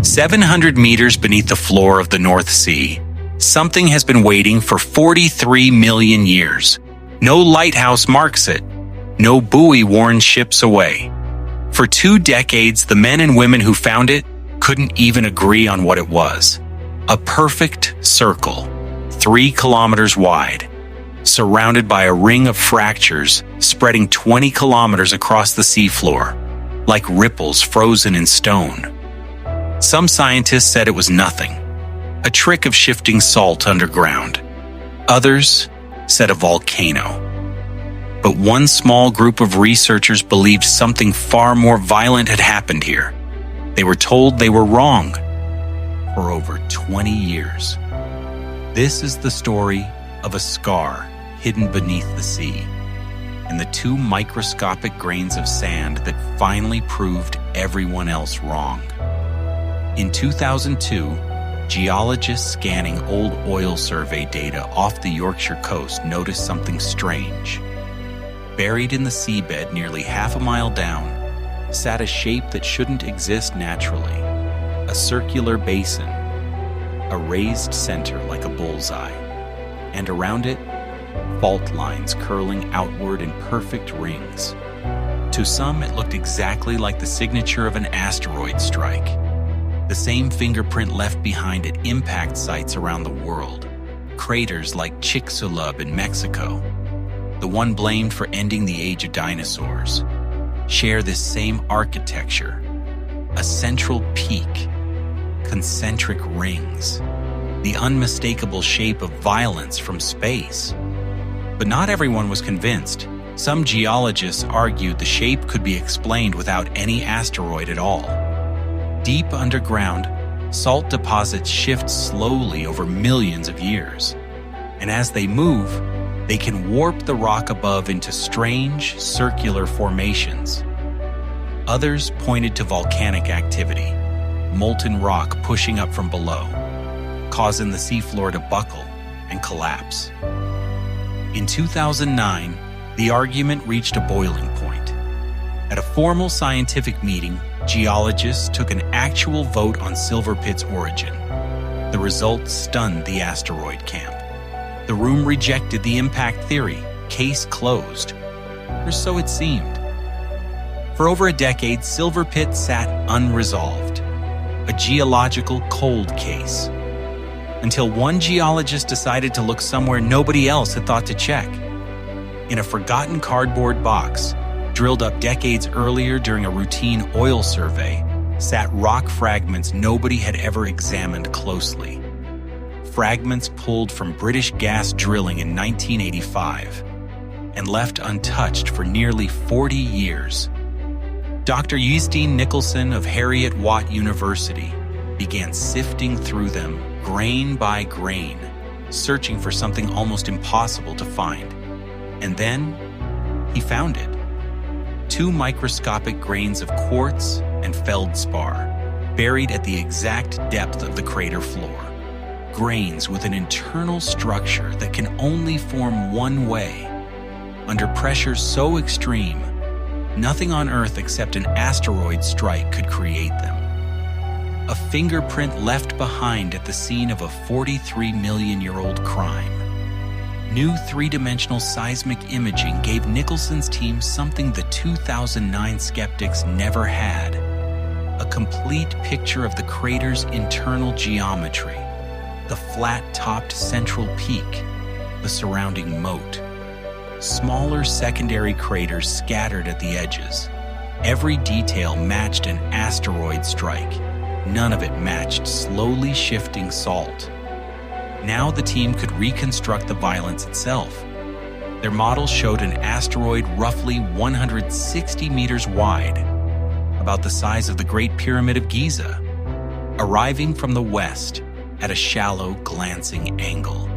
700 meters beneath the floor of the North Sea, something has been waiting for 43 million years. No lighthouse marks it. No buoy warns ships away. For 2 decades, the men and women who found it couldn't even agree on what it was. A perfect circle, 3 kilometers wide, surrounded by a ring of fractures spreading 20 kilometers across the seafloor, like ripples frozen in stone. Some scientists said it was nothing, a trick of shifting salt underground. Others said a volcano. But one small group of researchers believed something far more violent had happened here. They were told they were wrong for over 20 years. This is the story of a scar hidden beneath the sea, and the 2 microscopic grains of sand that finally proved everyone else wrong. In 2002, geologists scanning old oil survey data off the Yorkshire coast noticed something strange. Buried in the seabed nearly half a mile down, sat a shape that shouldn't exist naturally. A circular basin, a raised center like a bullseye, and around it, fault lines curling outward in perfect rings. To some, it looked exactly like the signature of an asteroid strike, the same fingerprint left behind at impact sites around the world, craters like Chicxulub in Mexico, the one blamed for ending the age of dinosaurs, share this same architecture, a central peak, concentric rings, the unmistakable shape of violence from space. But not everyone was convinced. Some geologists argued the shape could be explained without any asteroid at all. Deep underground, salt deposits shift slowly over millions of years, and as they move, they can warp the rock above into strange, circular formations. Others pointed to volcanic activity, molten rock pushing up from below, causing the seafloor to buckle and collapse. In 2009, the argument reached a boiling point. At a formal scientific meeting, geologists took an actual vote on Silverpit's origin. The result stunned the asteroid camp. The room rejected the impact theory, case closed, or so it seemed. For over a decade, Silverpit sat unresolved, a geological cold case, until one geologist decided to look somewhere nobody else had thought to check. In a forgotten cardboard box, drilled up decades earlier during a routine oil survey, sat rock fragments nobody had ever examined closely. Fragments pulled from British gas drilling in 1985 and left untouched for nearly 40 years. Dr. Justine Nicholson of Heriot-Watt University began sifting through them grain by grain, searching for something almost impossible to find. And then he found it. 2 microscopic grains of quartz and feldspar, buried at the exact depth of the crater floor. Grains with an internal structure that can only form one way. Under pressure so extreme, nothing on Earth except an asteroid strike could create them. A fingerprint left behind at the scene of a 43-million-year-old crime. New 3-dimensional seismic imaging gave Nicholson's team something the 2009 skeptics never had: a complete picture of the crater's internal geometry, the flat-topped central peak, the surrounding moat. Smaller secondary craters scattered at the edges. Every detail matched an asteroid strike. None of it matched slowly shifting salt. Now the team could reconstruct the violence itself. Their models showed an asteroid roughly 160 meters wide, about the size of the Great Pyramid of Giza, arriving from the west at a shallow, glancing angle.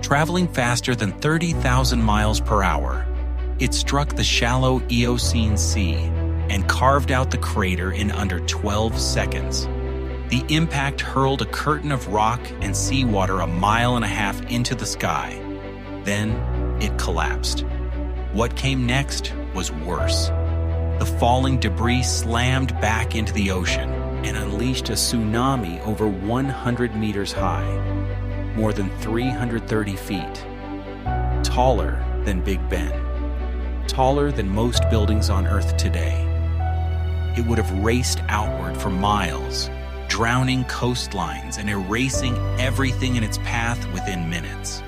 Traveling faster than 30,000 miles per hour, it struck the shallow Eocene Sea and carved out the crater in under 12 seconds. The impact hurled a curtain of rock and seawater 1.5 miles into the sky. Then it collapsed. What came next was worse. The falling debris slammed back into the ocean, and unleashed a tsunami over 100 meters high, more than 330 feet, taller than Big Ben, taller than most buildings on Earth today. It would have raced outward for miles, drowning coastlines and erasing everything in its path within minutes.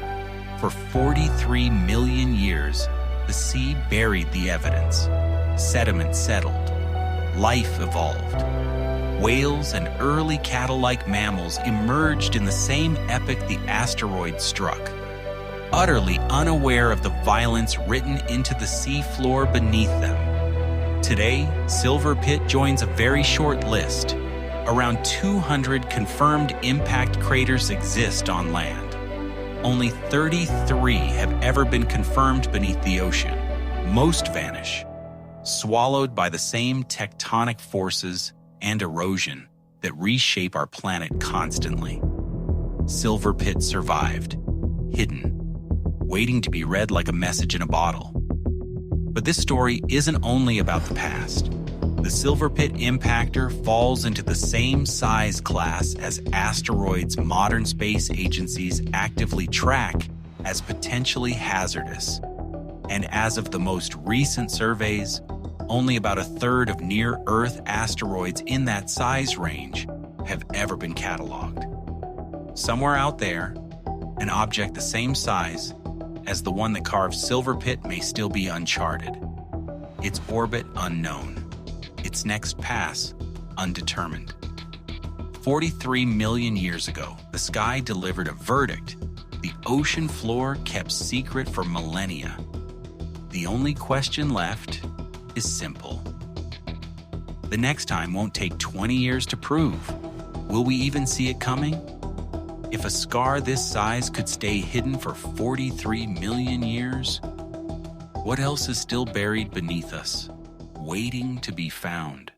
For 43 million years, the sea buried the evidence. Sediment settled. Life evolved. Whales and early cattle-like mammals emerged in the same epoch the asteroid struck, utterly unaware of the violence written into the seafloor beneath them. Today, Silverpit joins a very short list. Around 200 confirmed impact craters exist on land. Only 33 have ever been confirmed beneath the ocean. Most vanish, swallowed by the same tectonic forces and erosion that reshape our planet constantly. Silverpit survived, hidden, waiting to be read like a message in a bottle. But this story isn't only about the past. The Silverpit impactor falls into the same size class as asteroids modern space agencies actively track as potentially hazardous. And as of the most recent surveys, only about a third of near-Earth asteroids in that size range have ever been cataloged. Somewhere out there, an object the same size as the one that carved Silverpit may still be uncharted. Its orbit unknown. Its next pass undetermined. 43 million years ago, the sky delivered a verdict the ocean floor kept secret for millennia. The only question left is simple. The next time won't take 20 years to prove. Will we even see it coming? If a scar this size could stay hidden for 43 million years, what else is still buried beneath us, waiting to be found?